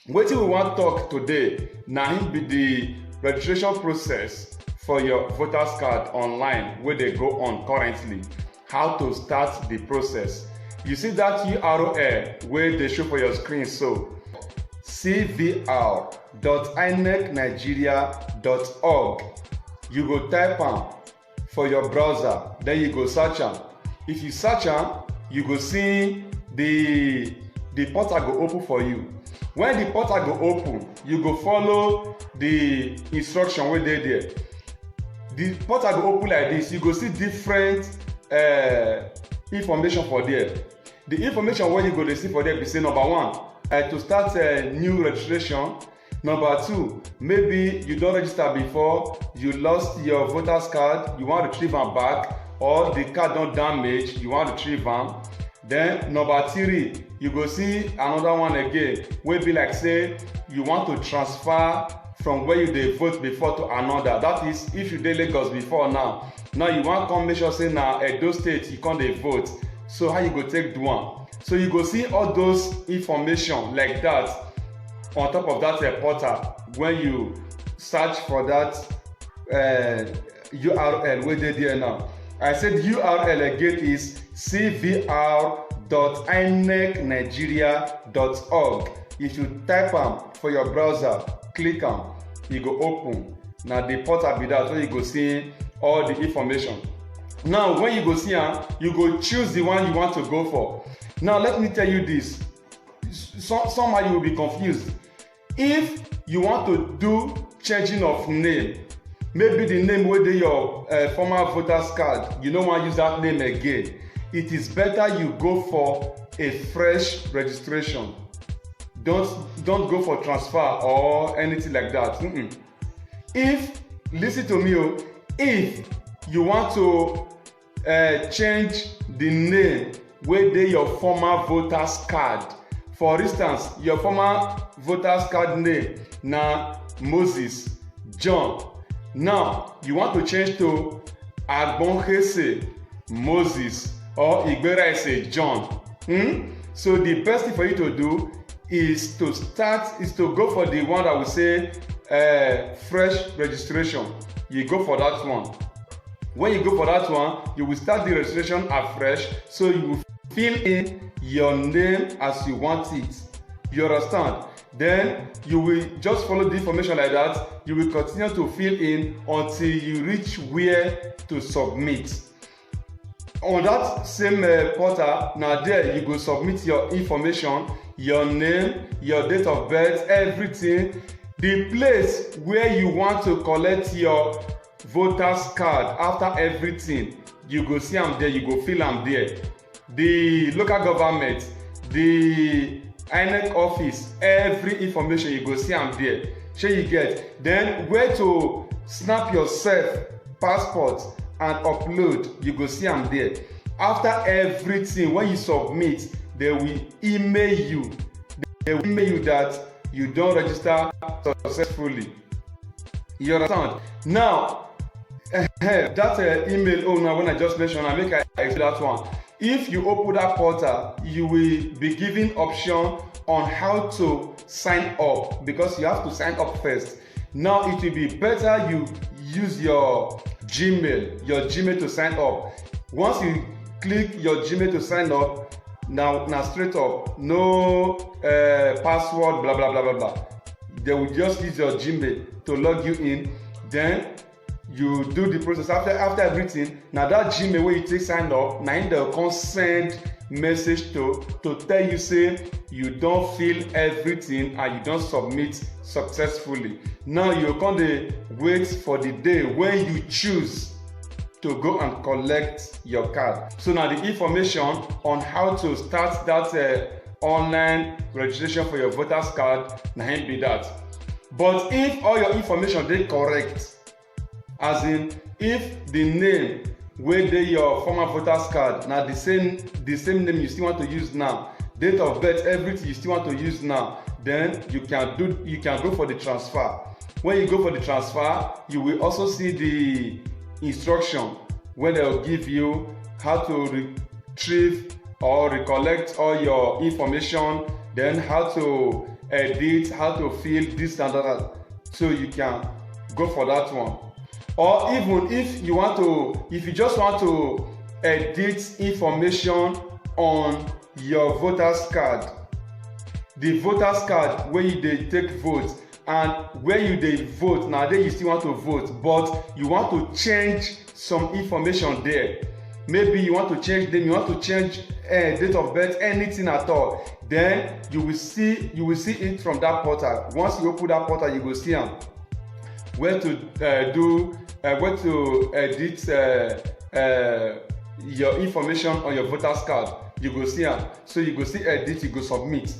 Wetin we wan talk today na him be the registration process for your voters card online wey dey go on currently. How to start the process. You see that URL wey dey show for your screen so, cvr.inecnigeria.org. You go type am for your browser, then you go search am. If you search am, you go see the portal go open for you. When the portal go open, you go follow the instruction wey dey there. The portal go open like this. You go see different information for there. The information wey you go dey see for there be say, number one, to start a new registration. Number two, maybe you don register before, you lost your voters card, you wan retrieve am back, or the card don damage, you wan retrieve am. Then number three, you go see another one again wey be like say you want to transfer from where you dey vote before to another. That is, if you dey Lagos before now you wan come make sure say na Edo State you come dey vote. So how you go take do am? So you go see all those information like that on top of that portal when you search for that URL wey dey there now. I said URL again is cvr.inecnigeria.org. If you type am for your browser, click am, e go open. Na the portal be that where you go see all the information. Now when you go see am, you go choose the one you want to go for. Now let me tell you this, somehow you will be confused. If you want to do changing of name, maybe the name wey dey your former voters card, you no wan use that name again, it is better you go for a fresh registration. Don't go for transfer or anything like that. If, listen to me, if you want to change the name wey dey your former voters card, for instance, your former voters card name na Moses John. Now you want to change to Agbonhese Moses or Igberese John. So the best thing for you to do is to go for the one that will say fresh registration. You go for that one. When you go for that one, you will start the registration afresh. So you will fill in your name as you want it. You understand? Then you will just follow the information like that. You will continue to fill in until you reach where to submit. On that same portal, now there you go submit your information, your name, your date of birth, everything. The place where you want to collect your voters card after everything, you go see am there, you go fill am there. The local government, the INEC office, every information you go see am there. Shey you get? Then where to snap yourself passport and upload, you go see am there. After everything, when you submit, they will email you. They will email you that you don register successfully. You understand? Now that email when I just mentioned, I make I explain that one. If you open that portal, you will be given option on how to sign up, because you have to sign up first. Now it will be better you use your Gmail to sign up. Once you click your Gmail to sign up, now straight up, no password, blah blah blah blah blah. They will just use your Gmail to log you in. Then you do the process after everything. Now that Gmail where you take sign up, now in the come send message to tell you say you don fill everything and you don submit successfully. Now you come dey wait for the day when you choose to go and collect your card. So now the information on how to start that online registration for your voters card, na him be that. But if all your information dey correct, as in if the name wey dey your former voters card na the same name you still want to use now, date of birth, everything you still want to use now, then you can go for the transfer. When you go for the transfer, you will also see the instruction where they will give you how to retrieve or recollect all your information, then how to edit, how to fill this and that, so you can go for that one. Or even if you just want to edit information on your voters card, the voters card where you dey take vote and where you dey vote, na there you still want to vote, but you want to change some information there. Maybe you want to change name, you want to change date of birth, anything at all, then you will see it from that portal. Once you open that portal, you go see am where to edit your information on your voters card. You go see am, so you go see edit, you go submit.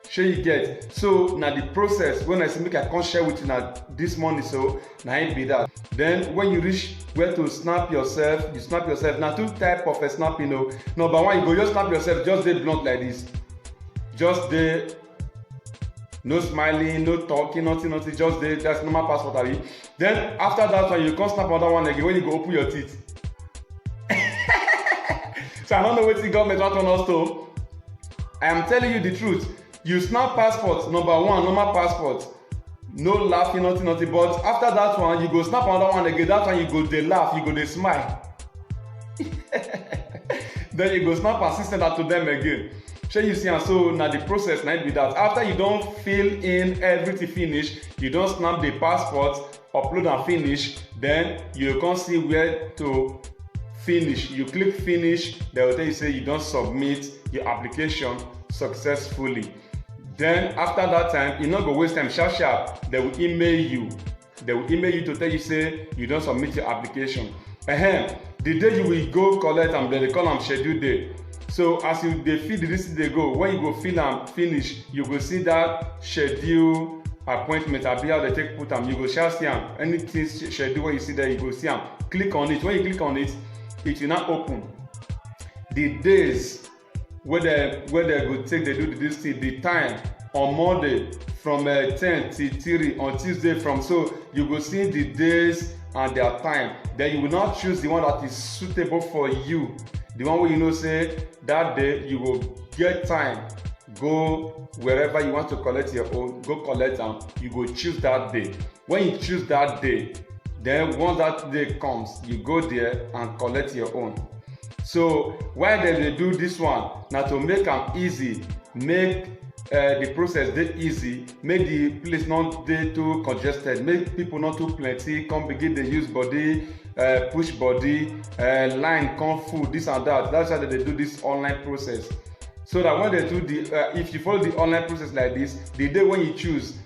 Shey you get? So na the process when I say make I come share with you na this morning, so na it be that. Then when you reach where to snap yourself, you snap yourself. Na two type of snapping o. Number one, you go just snap yourself, just dey blunt like this, just dey no smiling, no talking, nothing, just dey, that's normal passport abi. Then after that one, you come snap another one again when you go open your teeth. So I don't know wetin government want us to. I am telling you the truth. You snap passport, number one, normal passport, no laughing, nothing, but after that one, you go snap another one again. That one you go dey laugh, you go dey smile. Then you go snap assistant to them again. Shey you see am? So na the process na it be that. After you don fill in everything finish, you don snap the passport, upload and finish, then you come see where to finish. You click finish, they will tell you say you don submit your application successfully. Then after that time, you no go waste time, sharp, they will email you. They will email you to tell you say you don submit your application. The day you will go collect am, they call am schedule day. So as you dey fill the list dey go, when you go fill am finish, you go see that schedule appointment, abi how they take put am. You go share see am. Anything schedule wey you see there, you go see am. Click on it. When you click on it, it will now open the days wey they go take dey do this thing, the time on Monday from 10 till 3, on Tuesday from, so you go see the days and their time. Then you will not choose the one that is suitable for you, the one wey you know say that day you go get time, go wherever you want to collect your own, go collect am. You go choose that day. When you choose that day, then once that day comes, you go there and collect your own. So why they do this one? Na to make am easy, make the process dey easy, make the place not dey too congested, make people not too plenty come begin dey use body, push body, line come full, this and that. That's why they do this online process. So that when they do the if you follow the online process like this, the day when you choose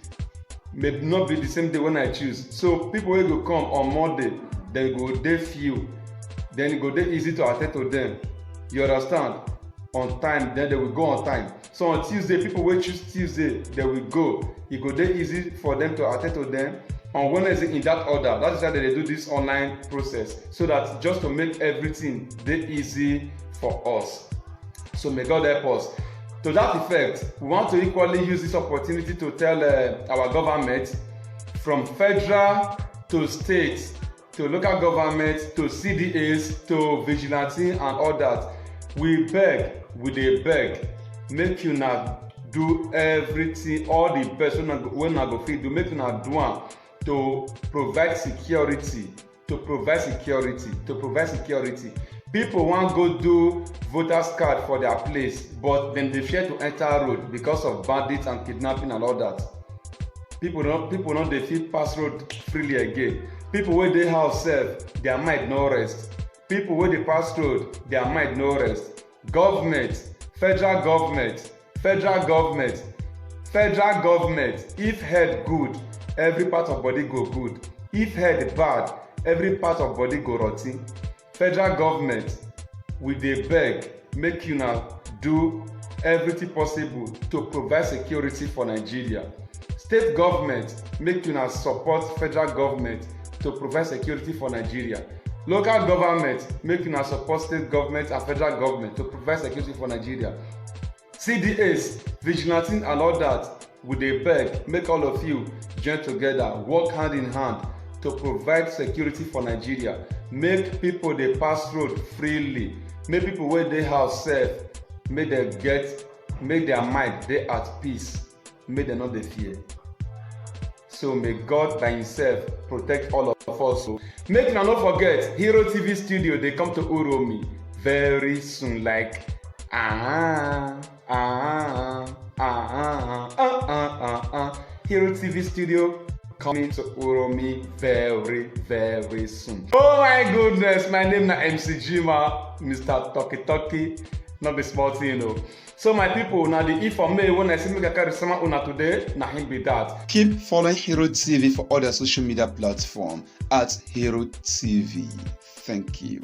may not be the same day when I choose. So people wey go come on Monday, they go dey few, then e go dey easy to attend to them. You understand? On time, then they will go on time. So on Tuesday, people wey choose Tuesday, they will go. E go dey easy for them to attend to them. On Wednesday, in that order. That is why they do this online process, so that just to make everything dey easy for us. So may God help us. To that effect, we want to equally use this opportunity to tell our government, from federal to state, to local government, to CDAs, to vigilante and all that. We dey beg, make una do everything, all the best when una go fit do, make una do am to provide security, People wan go do voters card for their place, but dem dey fear to enter road because of bandits and kidnapping and all that. People no dey fit pass road freely again. People wey dey house sef, their mind no rest. People wey dey pass road, their mind no rest. Government, federal government, if head good, every part of body go good. If head bad, every part of body go rot ten. Federal government, we dey beg, make una do everything possible to provide security for Nigeria. State government, make una support federal government to provide security for Nigeria. Local government, make una support state government and federal government to provide security for Nigeria. CDAs, vigilante and all that, we dey beg, make all of you join together, work hand in hand to provide security for Nigeria. Make people dey pass road freely. Make people wey dey house sef, make their mind dey at peace. make dem no dey fear. So may God by himself protect all of us. So make una no forget, Hero TV studio dey come to Uromi very soon, like Hero TV studio coming to Uromi very, very soon. Oh my goodness, my name na MC Jima, Mr. Talky, not be small thing, you know. So my people, now the information when I see me carry some una today, na him be that. Keep following Hero TV for all their social media platforms at Hero TV. Thank you.